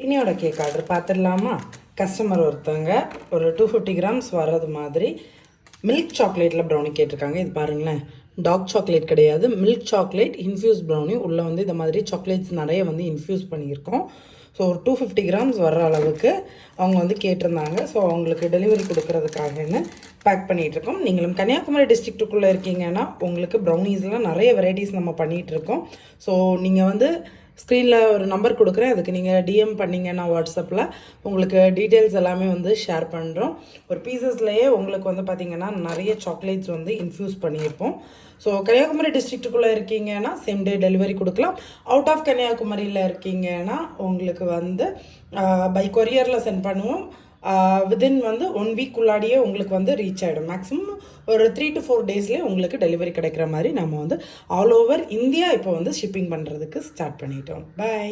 இனியோட cake order பார்த்துடலாமா? Customer ஒருத்தவங்க ஒரு 250 கிராம்ஸ் வர்றது மாதிரி மில்க் சாக்லேட்டில் ப்ரௌனி கேட்டிருக்காங்க. இது பாருங்களேன், டார்க் சாக்லேட் கிடையாது, மில்க் சாக்லேட் இன்ஃப்யூஸ் ப்ரௌனி. உள்ளே வந்து இந்த மாதிரி சாக்லேட்ஸ் நிறைய வந்து இன்ஃப்யூஸ் பண்ணியிருக்கோம். ஸோ ஒரு 250 கிராம்ஸ் வர்ற அளவுக்கு அவங்க வந்து கேட்டிருந்தாங்க. ஸோ அவங்களுக்கு டெலிவரி கொடுக்கறதுக்காகன்னு பேக் பண்ணிகிட்ருக்கோம். நீங்களும் கன்னியாகுமரி டிஸ்ட்ரிக்ட்டுக்குள்ளே இருக்கீங்கன்னா உங்களுக்கு ப்ரௌனீஸ்லாம் நிறைய வெரைட்டிஸ் நம்ம பண்ணிகிட்ருக்கோம். ஸோ நீங்கள் வந்து ஸ்க்ரீனில் ஒரு நம்பர் கொடுக்குறேன், அதுக்கு நீங்கள் டிஎம் பண்ணிங்கன்னா வாட்ஸ்அப்பில் உங்களுக்கு டீட்டெயில்ஸ் எல்லாமே வந்து ஷேர் பண்ணுறோம். ஒரு பீசஸ்லேயே உங்களுக்கு வந்து பார்த்திங்கன்னா நிறைய சாக்லேட்ஸ் வந்து இன்ஃப்யூஸ் பண்ணியிருப்போம். ஸோ கன்னியாகுமரி டிஸ்ட்ரிக்ட்டுக்குள்ளே இருக்கீங்கன்னா சேம் டே டெலிவரி கொடுக்கலாம். அவுட் ஆஃப் கன்னியாகுமரியில் இருக்கீங்கன்னா உங்களுக்கு வந்து பை கொரியரில் சென்ட் பண்ணுவோம். வித்தின் வந்து 1 வீக் உள்ளாடியே உங்களுக்கு வந்து ரீச் ஆகிடும். மேக்ஸிமம் ஒரு 3 to 4 டேஸ்லேயே உங்களுக்கு டெலிவரி கிடைக்கிற மாதிரி நம்ம வந்து ஆல் ஓவர் இந்தியா இப்போ வந்து ஷிப்பிங் பண்ணுறதுக்கு ஸ்டார்ட் பண்ணிட்டோம். பை.